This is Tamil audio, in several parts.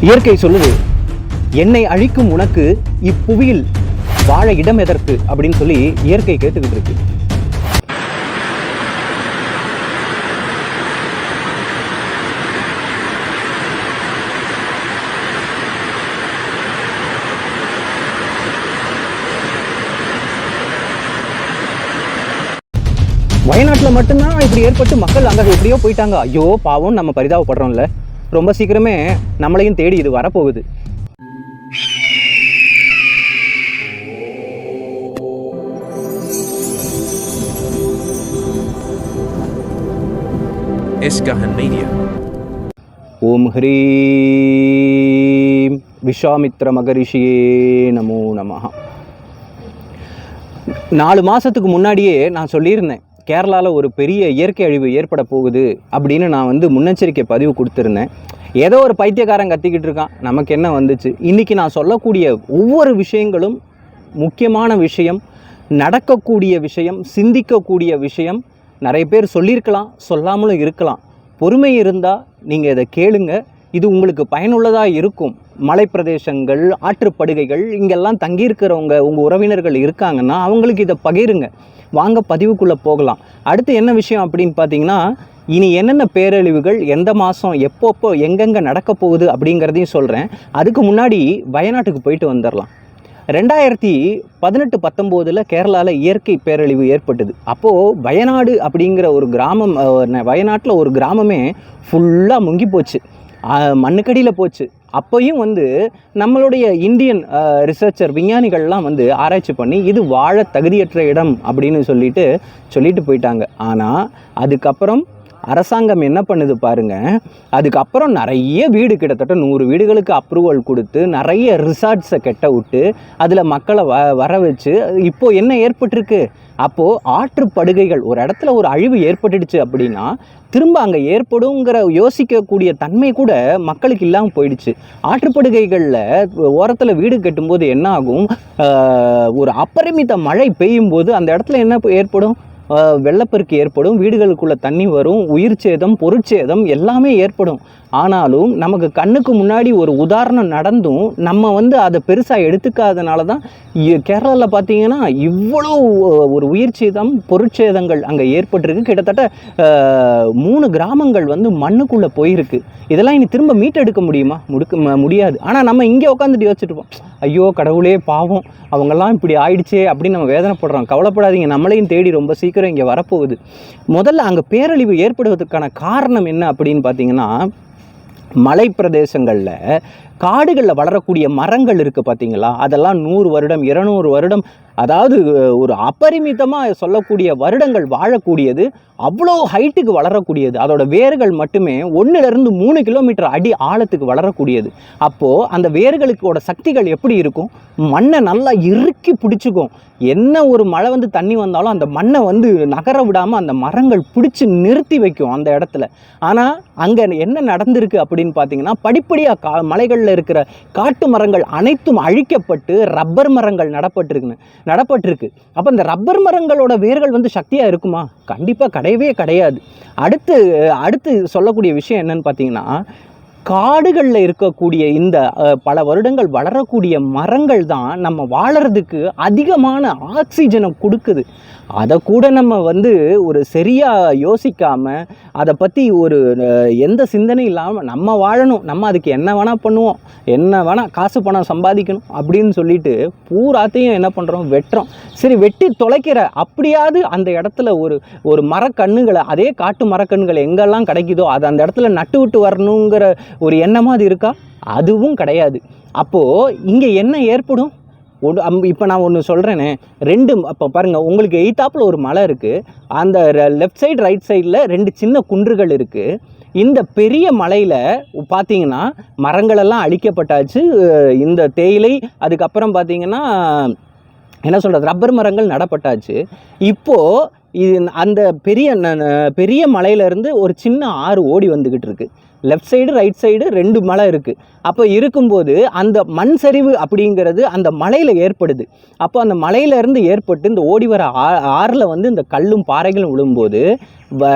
இயற்கை சொல்லுது, என்னை அழிக்கும் உனக்கு இப்புவியில் வாழ இடம் எதற்கு அப்படின்னு சொல்லி இயற்கை கேட்டுக்கிட்டு இருக்கு. வயநாட்டில் மட்டும்தான் இப்படி ஏற்பட்டு மக்கள் அங்கே எப்படியோ போயிட்டாங்க. ஐயோ பாவம், நம்ம பரிதாபப்படுறோம்ல. ரொம்ப சீக்கிரமே நம்மளையும் தேடி இது வரப்போகுது. Esgahan Media. ஓம் ஹ்ரீம் விஸ்வாமித்ர மகரிஷியே நமோ நமஹ. 4 மாதத்துக்கு முன்னாடியே நான் சொல்லியிருந்தேன், கேரளாவில் ஒரு பெரிய இயற்கை அழிவு ஏற்பட போகுது அப்படின்னு நான் முன்னெச்சரிக்கை பதிவு கொடுத்துருந்தேன். ஏதோ ஒரு பைத்தியக்காரன் கத்திக்கிட்டு இருக்கான், நமக்கு என்ன வந்துச்சு. இன்றைக்கி நான் சொல்லக்கூடிய ஒவ்வொரு விஷயங்களும் முக்கியமான விஷயம், நடக்கக்கூடிய விஷயம், சிந்திக்கக்கூடிய விஷயம். நிறைய பேர் சொல்லியிருக்கலாம், சொல்லாமலும் இருக்கலாம். பொறுமை இருந்தால் நீங்கள் இதை கேளுங்க, இது உங்களுக்கு பயனுள்ளதாக இருக்கும். மலைப்பிரதேசங்கள், ஆற்றுப்படுகைகள், இங்கெல்லாம் தங்கியிருக்கிறவங்க உங்கள் உறவினர்கள் இருக்காங்கன்னா அவங்களுக்கு இதை பகிருங்க. வாங்க பதிவுக்குள்ளே போகலாம். அடுத்து என்ன விஷயம் அப்படின்னு பார்த்தீங்கன்னா, இனி என்னென்ன பேரழிவுகள் எந்த மாதம் எப்பப்போ எங்கெங்கே நடக்க போகுது அப்படிங்கிறதையும் சொல்கிறேன். அதுக்கு முன்னாடி வயநாட்டுக்கு போயிட்டு வந்துடலாம். 2018-19 கேரளாவில் இயற்கை பேரழிவு ஏற்பட்டது. அப்போது வயநாடு அப்படிங்கிற ஒரு கிராமம், வயநாட்டில் ஒரு கிராமமே ஃபுல்லாக முங்கி போச்சு, மண்ணுக்கடியில் போச்சு. அப்போயும் நம்மளுடைய இந்தியன் ரிசர்ச்சர் விஞ்ஞானிகள்லாம் ஆராய்ச்சி பண்ணி இது வாழ தகுதியற்ற இடம் அப்படின்னு சொல்லிட்டு போயிட்டாங்க. ஆனால் அதுக்கப்புறம் அரசாங்கம் என்ன பண்ணுது பாருங்க, அதுக்கப்புறம் நிறைய வீடு, கிட்டத்தட்ட 100 வீடுகளுக்கு அப்ரூவல் கொடுத்து நிறைய ரிசார்ட்ஸை கெட்ட விட்டு அதில் மக்களை வர வச்சு இப்போது என்ன ஏற்பட்டிருக்கு, அப்போது ஆற்றுப்படுகைகள் ஒரு இடத்துல ஒரு அழிவு ஏற்பட்டுடுச்சு அப்படின்னா திரும்ப அங்கே ஏற்படுங்கிற யோசிக்கக்கூடிய தன்மை கூட மக்களுக்கு இல்லாமல் போயிடுச்சு. ஆற்றுப்படுகைகளில் ஓரத்தில் வீடு கட்டும்போது என்ன ஆகும், ஒரு அபரிமித மழை பெய்யும் போது அந்த இடத்துல என்ன ஏற்படும், வெள்ளப்பெருக்கு ஏற்படும், வீடுகளுக்குள்ளே தண்ணி வரும், உயிர் சேதம், பொருட்சேதம் எல்லாமே ஏற்படும். ஆனாலும் நமக்கு கண்ணுக்கு முன்னாடி ஒரு உதாரணம் நடந்தும் நம்ம அதை பெருசாக எடுத்துக்காதனால தான் கேரளாவில் பார்த்தீங்கன்னா இவ்வளோ ஒரு உயிர் சேதம், பொருட்சேதங்கள் அங்கே ஏற்பட்டிருக்கு. கிட்டத்தட்ட 3 கிராமங்கள் மண்ணுக்குள்ளே போயிருக்கு. இதெல்லாம் இனி திரும்ப மீட்டெடுக்க முடியுமா? முடியாது. ஆனால் நம்ம இங்கே உட்காந்துட்டு யோசிச்சுட்டுப்போம், ஐயோ கடவுளே பாவம், அவங்கெல்லாம் இப்படி ஆயிடுச்சே அப்படின்னு நம்ம வேதனைப்படுறோம். கவலைப்படாதீங்க, நம்மளையும் தேடி ரொம்ப சீக்கிரம் இங்கே வரப்போகுது. முதல்ல அங்கே பேரழிவு ஏற்படுவதற்கான காரணம் என்ன அப்படின்னு பார்த்தீங்கன்னா, மலை பிரதேசங்களில் காடுகளில் வளரக்கூடிய மரங்கள் இருக்குது பார்த்தீங்களா, அதெல்லாம் 100 வருடம் 200 வருடம், அதாவது ஒரு அபரிமிதமாக சொல்லக்கூடிய வருடங்கள் வாழக்கூடியது, அவ்வளோ ஹைட்டுக்கு வளரக்கூடியது. அதோட வேர்கள் மட்டுமே 1-3 கிலோமீட்டர் அடி ஆழத்துக்கு வளரக்கூடியது. அப்போது அந்த வேர்களுக்கோட சக்திகள் எப்படி இருக்கும், மண்ணை நல்லா இறுக்கி பிடிச்சிக்கும். என்ன ஒரு மழை தண்ணி வந்தாலும் அந்த மண்ணை நகர விடாமல் அந்த மரங்கள் பிடிச்சி நிறுத்தி வைக்கும் அந்த இடத்துல. ஆனால் அங்கே என்ன நடந்திருக்கு அப்படின்னு பார்த்தீங்கன்னா, படிப்படியாக மலைகளில் இருக்கிற காட்டு மரங்கள் அனைத்தும் அழிக்கப்பட்டு ரப்பர் மரங்கள் நடப்பட்டிருக்கு. அப்போ இந்த ரப்பர் மரங்களோட வேர்கள் சக்தியாக இருக்குமா? கண்டிப்பாக கிடையவே கிடையாது. அடுத்து சொல்லக்கூடிய விஷயம் என்னன்னு பார்த்தீங்கன்னா, காடுகளில் இருக்கக்கூடிய இந்த பல வருடங்கள் வளரக்கூடிய மரங்கள் தான் நம்ம வாழறதுக்கு அதிகமான ஆக்சிஜனை கொடுக்குது. அதை கூட நம்ம ஒரு சரியாக யோசிக்காமல், அதை பற்றி ஒரு எந்த சிந்தனை இல்லாமல் நம்ம வாழணும், நம்ம அதுக்கு என்ன வேணால் பண்ணுவோம், என்ன வேணால் காசு பணம் சம்பாதிக்கணும் அப்படின்னு சொல்லிட்டு பூராத்தையும் என்ன பண்ணுறோம், வெட்டுறோம். சரி, வெட்டி தொலைக்கிற அப்படியாவது அந்த இடத்துல ஒரு மரக்கண்ணுகளை, அதே காட்டு மரக்கண்ணுகளை எங்கெல்லாம் கிடைக்குதோ அதை அந்த இடத்துல நட்டு விட்டு வரணுங்கிற ஒரு எண்ணமாவது இருக்கா? அதுவும் கிடையாது. அப்போது இங்கே என்ன ஏற்படும்? இப்போ நான் ஒன்று சொல்கிறேனே, 2 அப்போ பாருங்கள், உங்களுக்கு எய்த்தாப்பில் ஒரு மலை இருக்குது, அந்த லெஃப்ட் சைடு ரைட் சைடில் 2 சின்ன குன்றுகள் இருக்குது. இந்த பெரிய மலையில் பார்த்தீங்கன்னா மரங்களெல்லாம் அழிக்கப்பட்டாச்சு. இந்த தேயிலை, அதுக்கப்புறம் பார்த்தீங்கன்னா என்ன சொல்கிறது, ரப்பர் மரங்கள் நடப்பட்டாச்சு. இப்போது அந்த பெரிய மலையிலேருந்து ஒரு சின்ன ஆறு ஓடி வந்துக்கிட்டு இருக்குது. லெஃப்ட் சைடு ரைட் சைடு 2 மலை இருக்குது. அப்போ இருக்கும்போது அந்த மண் சரிவு அப்படிங்கிறது அந்த மலையில் ஏற்படுது. அப்போ அந்த மலையிலேருந்து ஏற்பட்டு இந்த ஓடி வர ஆறில் இந்த கல்லும் பாறைகளும் விழும்போது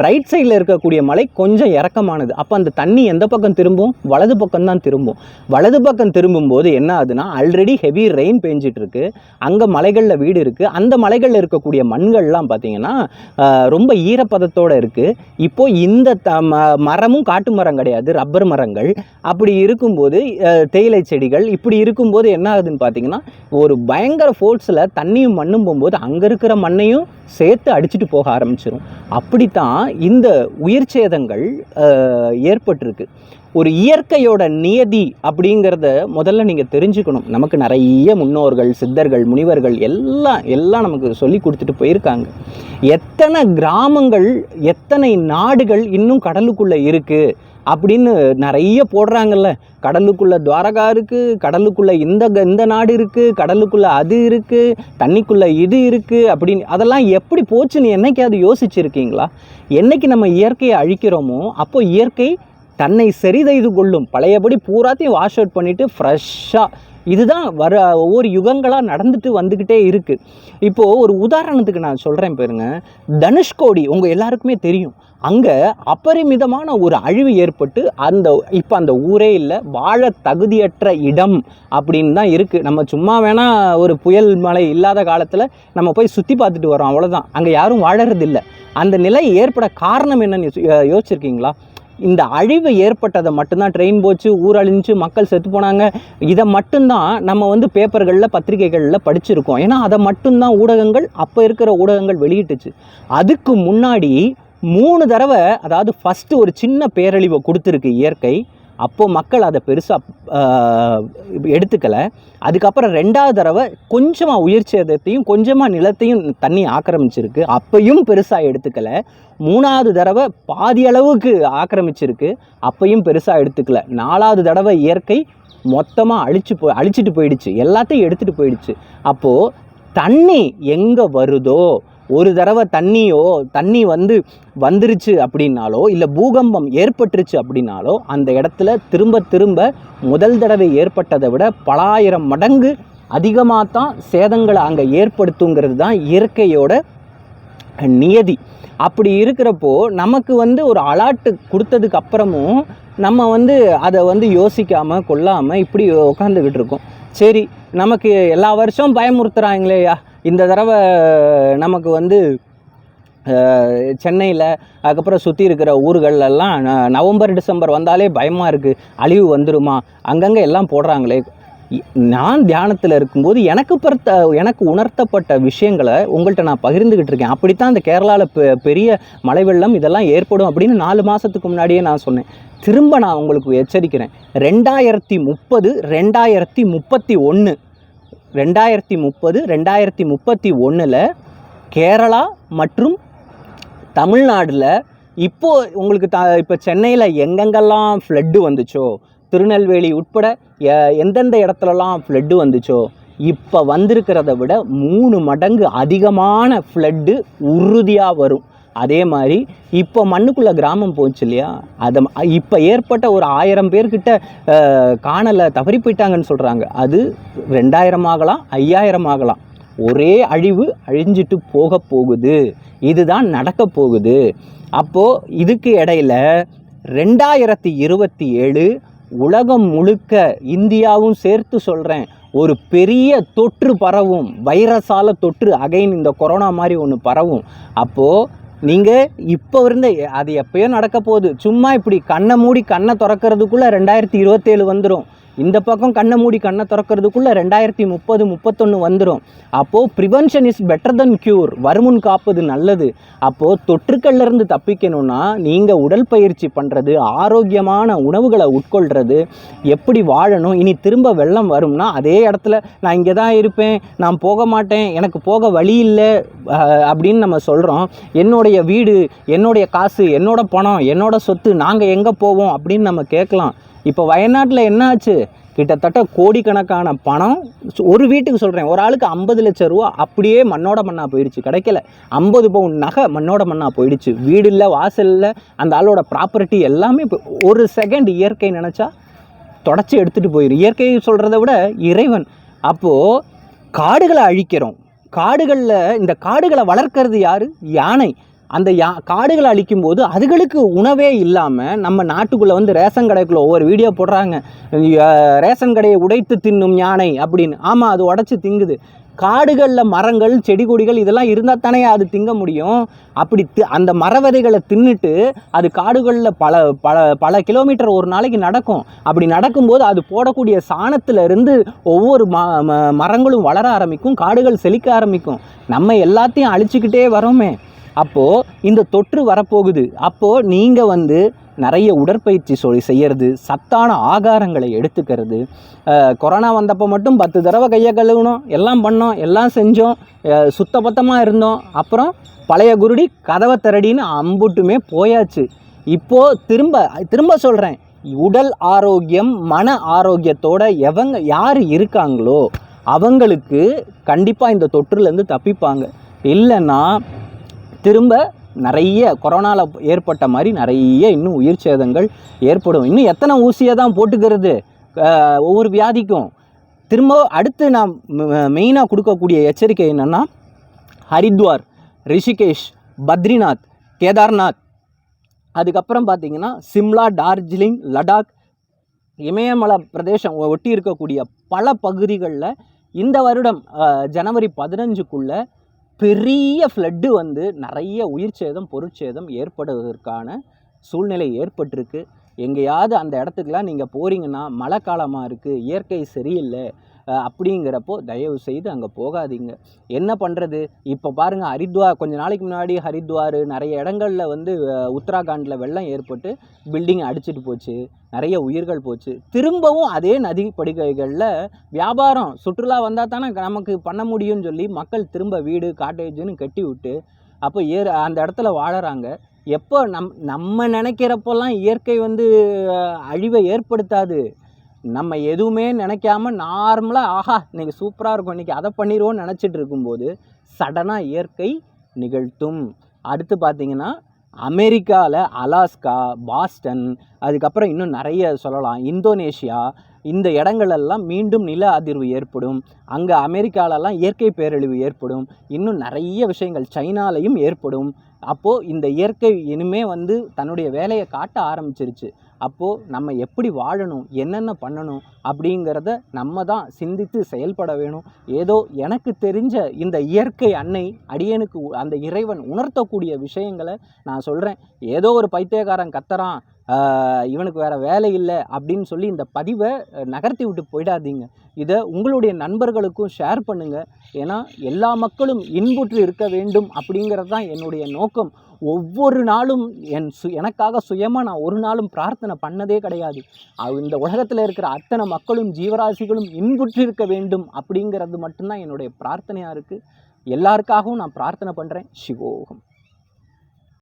ரைட் சைடில் இருக்கக்கூடிய மலை கொஞ்சம் இறக்கமானது. அப்போ அந்த தண்ணி எந்த பக்கம் திரும்பும்? வலது பக்கம் தான் திரும்பும். வலது பக்கம் திரும்பும்போது என்ன ஆகுதுன்னா, ஆல்ரெடி ஹெவி ரெயின் பெஞ்சிட்டு இருக்கு, அங்கே மலைகளில் வீடு இருக்குது, அந்த மலைகளில் இருக்கக்கூடிய மண்கள்லாம் பார்த்திங்கன்னா ரொம்ப ஈரப்பதத்தோடு இருக்குது. இப்போது இந்த மரமும் காட்டு மரம் கிடையாது, ரப்பர் மரங்கள். அப்படி இருக்கும்போது தேயிலை செடிகள் இப்படி இருக்கும்போது என்ன ஆகுதுன்னு பார்த்தீங்கன்னா, ஒரு பயங்கர ஃபோர்ஸில் தண்ணியும் மண்ணும் போகும்போது அங்கே இருக்கிற மண்ணையும் சேர்த்து அடிச்சுட்டு போக ஆரம்பிச்சிடும். அப்படித்தான் இந்த உயிர் சேதங்கள் ஏற்பட்டிருக்கு. ஒரு இயற்கையோட நியதி அப்படிங்கிறத முதல்ல நீங்கள் தெரிஞ்சுக்கணும். நமக்கு நிறைய முன்னோர்கள், சித்தர்கள், முனிவர்கள் எல்லாம் நமக்கு சொல்லி கொடுத்துட்டு போயிருக்காங்க. எத்தனை கிராமங்கள், எத்தனை நாடுகள் இன்னும் கடலுக்குள்ளே இருக்குது அப்படின்னு நிறைய போடுறாங்கல்ல. கடலுக்குள்ளே துவாரகா இருக்குது, கடலுக்குள்ளே இந்த நாடு இருக்குது, கடலுக்குள்ளே அது இருக்குது, தண்ணிக்குள்ளே இது இருக்குது அப்படின்னு. அதெல்லாம் எப்படி போச்சுன்னு என்னைக்காவது யோசிச்சுருக்கீங்களா? என்னைக்கு நம்ம இயற்கையை அழிக்கிறோமோ அப்போ இயற்கை தன்னை சரி செய்து கொள்ளும். பழையபடி பூராத்தையும் வாஷ் அவுட் பண்ணிவிட்டு ஃப்ரெஷ்ஷாக, இதுதான் ஒவ்வொரு யுகங்களாக நடந்துட்டு வந்துக்கிட்டே இருக்குது. இப்போது ஒரு உதாரணத்துக்கு நான் சொல்கிறேன் பாருங்க. தனுஷ்கோடி உங்கள் எல்லாருக்குமே தெரியும். அங்கே அபரிமிதமான ஒரு அழிவு ஏற்பட்டு இப்போ அந்த ஊரே இல்லை, வாழ தகுதியற்ற இடம் அப்படின்னு தான் இருக்குது. நம்ம சும்மா வேணால் ஒரு புயல் மழை இல்லாத காலத்தில் நம்ம போய் சுற்றி பார்த்துட்டு வரோம், அவ்வளோதான். அங்கே யாரும் வாழறதில்லை. அந்த நிலை ஏற்பட காரணம் என்னன்னு யோசிச்சிருக்கீங்களா? இந்த அழிவு ஏற்பட்டதை மட்டும்தான், ட்ரெயின் போச்சு, ஊர் அழிஞ்சு, மக்கள் செத்து போனாங்க, இதை மட்டும்தான் நம்ம பேப்பர்களில், பத்திரிகைகளில் படிச்சிருக்கோம். ஏன்னா அதை மட்டும்தான் ஊடகங்கள், அப்போ இருக்கிற ஊடகங்கள் வெளியிட்டுச்சு. அதுக்கு முன்னாடி 3 தடவை, அதாவது ஃபஸ்ட்டு ஒரு சின்ன பேரழிவை கொடுத்துருக்கு இயற்கை. அப்போது மக்கள் அதை பெருசாக எடுத்துக்கலை. அதுக்கப்புறம் 2வது தடவை கொஞ்சமாக உயிர் சேதத்தையும் கொஞ்சமாக நிலத்தையும் தண்ணி ஆக்கிரமிச்சிருக்கு, அப்பையும் பெருசாக எடுத்துக்கலை. 3வது தடவை பாதி அளவுக்கு ஆக்கிரமிச்சிருக்கு, அப்பையும் பெருசாக எடுத்துக்கலை. 4வது தடவை இயற்கை மொத்தமாக அழிச்சிட்டு போயிடுச்சு, எல்லாத்தையும் எடுத்துகிட்டு போயிடுச்சு. அப்போது தண்ணி எங்கே வருதோ, ஒரு தடவை தண்ணி வந்துருச்சு அப்படின்னாலோ, இல்லை பூகம்பம் ஏற்பட்டுருச்சு அப்படின்னாலோ, அந்த இடத்துல திரும்ப திரும்ப முதல் தடவை ஏற்பட்டதை விட பல ஆயிரம் மடங்கு அதிகமாக தான் சேதங்களை அங்கே ஏற்படுத்துங்கிறது தான் இயற்கையோட நியதி. அப்படி இருக்கிறப்போ நமக்கு ஒரு அலாட்டு கொடுத்ததுக்கு அப்புறமும் நம்ம அதை யோசிக்காமல் கொள்ளாமல் இப்படி உட்காந்துக்கிட்டு இருக்கோம். சரி, நமக்கு எல்லா வருஷம் பயமுறுத்துகிறாங்களேயா, இந்த தடவை நமக்கு சென்னையில், அதுக்கப்புறம் சுற்றி இருக்கிற ஊர்களெல்லாம் நவம்பர் டிசம்பர் வந்தாலே பயமாக இருக்குது, அழிவு வந்துடுமா, அங்கங்கே எல்லாம் போடுறாங்களே. நான் தியானத்தில் இருக்கும்போது எனக்கு உணர்த்தப்பட்ட விஷயங்களை உங்கள்கிட்ட நான் பகிர்ந்துக்கிட்டு இருக்கேன். அப்படித்தான் இந்த கேரளாவில் பெரிய மழை வெள்ளம் இதெல்லாம் ஏற்படும் அப்படின்னு 4 மாதத்துக்கு முன்னாடியே நான் சொன்னேன். திரும்ப நான் உங்களுக்கு எச்சரிக்கிறேன். 2030, 2031 2031 கேரளா மற்றும் தமிழ்நாட்டில் இப்போது உங்களுக்கு இப்போ சென்னையில் எங்கெங்கெல்லாம் ஃப்ளட்டு வந்துச்சோ, திருநெல்வேலி உட்பட எந்தெந்த இடத்துலலாம் ஃப்ளட்டு வந்துச்சோ, இப்போ வந்திருக்கிறத விட 3 மடங்கு அதிகமான ஃப்ளட்டு உறுதியாக வரும். அதே மாதிரி இப்போ மண்ணுக்குள்ளே கிராமம் போச்சு இல்லையா, அதை இப்போ ஏற்பட்ட ஒரு 1000 பேர்கிட்ட காணலை, தவறி போயிட்டாங்கன்னு சொல்கிறாங்க. அது 2000 ஆகலாம், 5000 ஆகலாம். ஒரே அழிஞ்சிட்டு போகுது. இதுதான் நடக்க போகுது. அப்போது இதுக்கு இடையில் 2027 உலகம் முழுக்க, இந்தியாவும் சேர்த்து சொல்கிறேன், ஒரு பெரிய தொற்று பரவும், வைரஸால் தொற்று, அகைன் இந்த கொரோனா மாதிரி ஒன்று பரவும். அப்போது நீங்கள் இப்போ அது எப்போயோ நடக்க போகுது. சும்மா இப்படி கண்ணை மூடி கண்ணை திறக்கிறதுக்குள்ளே 2027 வந்துடும். இந்த பக்கம் கண்ணை மூடி கண்ணை திறக்கிறதுக்குள்ளே 2030, 31 வந்துடும். அப்போது prevention is better then cure. வருமுன் காப்பது நல்லது. அப்போது தொற்றுக்கள்லேருந்து தப்பிக்கணும்னா நீங்கள் உடற்பயிற்சி பண்ணுறது, ஆரோக்கியமான உணவுகளை உட்கொள்கிறது, எப்படி வாழணும். இனி திரும்ப வெள்ளம் வரும்னா அதே இடத்துல நான் இங்கே தான் இருப்பேன், நான் போக மாட்டேன், எனக்கு போக வழி இல்லை அப்படின்னு நம்ம சொல்கிறோம். என்னுடைய வீடு, என்னுடைய காசு, என்னோட பணம், என்னோட சொத்து, நாங்கள் எங்கே போவோம் அப்படின்னு நம்ம கேட்கலாம். இப்போ வயநாட்டில் என்ன ஆச்சு? கிட்டத்தட்ட கோடிக்கணக்கான பணம் ஒரு வீட்டுக்கு சொல்கிறேன், ஒரு ஆளுக்கு 50 லட்சம் ரூபா அப்படியே மண்ணோட மண்ணாக போயிடுச்சு. கிடைக்கல. 50 பவுன் நகை மண்ணோட மண்ணாக போயிடுச்சு. வீடு இல்லை, வாசல் இல்லை, அந்த ஆளோட ப்ராப்பர்ட்டி எல்லாமே ஒரு செகண்ட் இயற்கை நினச்சா தொடச்சி எடுத்துகிட்டு போயிடும். இயற்கை சொல்கிறத விட இறைவன். அப்போது காடுகளை அழிக்கிறோம். இந்த காடுகளை வளர்க்கறது யார்? யானை. அந்த காடுகளை அழிக்கும்போது அதுகளுக்கு உணவே இல்லாமல் நம்ம நாட்டுக்குள்ளே வந்து ரேஷன் கடைக்குள்ளே ஒவ்வொரு வீடியோ போடுறாங்க, ரேஷன் கடையை உடைத்து தின்னும் யானை அப்படின்னு. ஆமாம், அது உடச்சி திங்குது. காடுகளில் மரங்கள் செடி கொடிகள் இதெல்லாம் இருந்தால் தானே அது திங்க முடியும். அப்படி அந்த மர விதைகளை தின்னுட்டு அது காடுகளில் பல பல பல கிலோமீட்டர் ஒரு நாளைக்கு நடக்கும். அப்படி நடக்கும்போது அது போடக்கூடிய சாணத்திலிருந்து ஒவ்வொரு மரங்களும் வளர ஆரம்பிக்கும், காடுகள் செழிக்க ஆரம்பிக்கும். நம்ம எல்லாத்தையும் அழிச்சுக்கிட்டே வரோமே. அப்போது இந்த தொற்று வரப்போகுது. அப்போது நீங்கள் வந்து நிறைய உடற்பயிற்சி செய்கிறது, சத்தான ஆகாரங்களை எடுத்துக்கிறது. கொரோனா வந்தப்போ மட்டும் 10 தடவை கையை கழுவினோம், எல்லாம் பண்ணோம், எல்லாம் செஞ்சோம், சுத்தபத்தமாக இருந்தோம். அப்புறம் பழைய குருடி கதவை திரடின்னு அம்புட்டுமே போயாச்சு. இப்போது திரும்ப சொல்கிறேன், உடல் ஆரோக்கியம் மன ஆரோக்கியத்தோட யார் இருக்காங்களோ அவங்களுக்கு கண்டிப்பாக இந்த தொற்றுலேருந்து தப்பிப்பாங்க. இல்லைன்னா திரும்ப நிறைய கொரோனாவில் ஏற்பட்ட மாதிரி நிறைய இன்னும் உயிர் சேதங்கள் ஏற்படும். இன்னும் எத்தனை ஊசியை தான் போட்டுக்கிறது ஒவ்வொரு வியாதிக்கும். திரும்ப அடுத்து நான் மெயினாக கொடுக்கக்கூடிய எச்சரிக்கை என்னென்னா, ஹரித்வார், ரிஷிகேஷ், பத்ரிநாத், கேதார்நாத், அதுக்கப்புறம் பார்த்திங்கன்னா சிம்லா, டார்ஜிலிங், லடாக், இமயமலை பிரதேசம் ஒட்டி இருக்கக்கூடிய பல பகுதிகளில் இந்த வருடம் ஜனவரி 15க்குள்ளே பெரிய ஃப்ளட்டு வந்து நிறைய உயிர் சேதம் பொருட்சேதம் ஏற்படுவதற்கான சூழ்நிலை ஏற்பட்டிருக்கு. எங்கேயாவது அந்த இடத்துக்குலாம் நீங்கள் போகிறீங்கன்னா, மழை காலமாக இருக்குது, இயற்கை சரியில்லை அப்படிங்கிறப்போ தயவு செய்து அங்கே போகாதீங்க. என்ன பண்ணுறது, இப்போ பாருங்கள், ஹரித்வார் கொஞ்ச நாளைக்கு முன்னாடி ஹரித்வார் நிறைய இடங்களில் வந்து உத்தராகண்டில் வெள்ளம் ஏற்பட்டு பில்டிங் அடிச்சிட்டு போச்சு, நிறைய உயிர்கள் போச்சு. திரும்பவும் அதே நதி படுகைகளில் வியாபாரம் சுற்றுலா வந்தால் தானே நமக்கு பண்ண முடியும்னு சொல்லி மக்கள் திரும்ப வீடு காட்டேஜுன்னு கட்டி விட்டு அப்போ அந்த இடத்துல வாழறாங்க. எப்போ நம்ம நினைக்கிறப்பெல்லாம் இயற்கை வந்து அழிவை ஏற்படுத்தாது. நம்ம எதுவுமே நினைக்காம நார்மலாக ஆஹா இன்றைக்கி சூப்பராக இருக்கும், இன்றைக்கி அதை பண்ணிடுவோன்னு நினச்சிட்டு இருக்கும்போது சடனாக இயற்கை நிகழ்த்தும். அடுத்து பார்த்திங்கன்னா அமெரிக்காவில் அலாஸ்கா, பாஸ்டன், அதுக்கப்புறம் இன்னும் நிறைய சொல்லலாம், இந்தோனேஷியா, இந்த இடங்களெல்லாம் மீண்டும் நில அதிர்வு ஏற்படும். அங்கே அமெரிக்காலெல்லாம் இயற்கை பேரழிவு ஏற்படும். இன்னும் நிறைய விஷயங்கள் சைனாலையும் ஏற்படும். அப்போது இந்த இயற்கை இனிமே வந்து தன்னுடைய வேலையை காட்ட ஆரம்பிச்சிருச்சு. அப்போது நம்ம எப்படி வாழணும், என்னென்ன பண்ணணும் அப்படிங்கிறத நம்ம தான் சிந்தித்து செயல்பட வேணும். ஏதோ எனக்கு தெரிஞ்ச இந்த இயற்கை அன்னை அடியனுக்கு அந்த இறைவன் உணர்த்தக்கூடிய விஷயங்களை நான் சொல்கிறேன். ஏதோ ஒரு பைத்தியக்காரன் கத்துறான், இவனுக்கு வேறு வேலை இல்லை அப்படின்னு சொல்லி இந்த பதிவை நகர்த்தி விட்டு போயிடாதீங்க. இதை உங்களுடைய நண்பர்களுக்கும் ஷேர் பண்ணுங்கள். ஏன்னா எல்லா மக்களும் இன்புற்று இருக்க வேண்டும் அப்படிங்கிறது தான் என்னுடைய நோக்கம். ஒவ்வொரு நாளும் எனக்காக சுயமாக நான் ஒரு நாளும் பிரார்த்தனை பண்ணதே கிடையாது. இந்த உலகத்தில் இருக்கிற அத்தனை மக்களும் ஜீவராசிகளும் இன்புற்று இருக்க வேண்டும் அப்படிங்கிறது மட்டும்தான் என்னுடைய பிரார்த்தனையாக இருக்குது. எல்லாருக்காகவும் நான் பிரார்த்தனை பண்ணுறேன். சிவோகம்.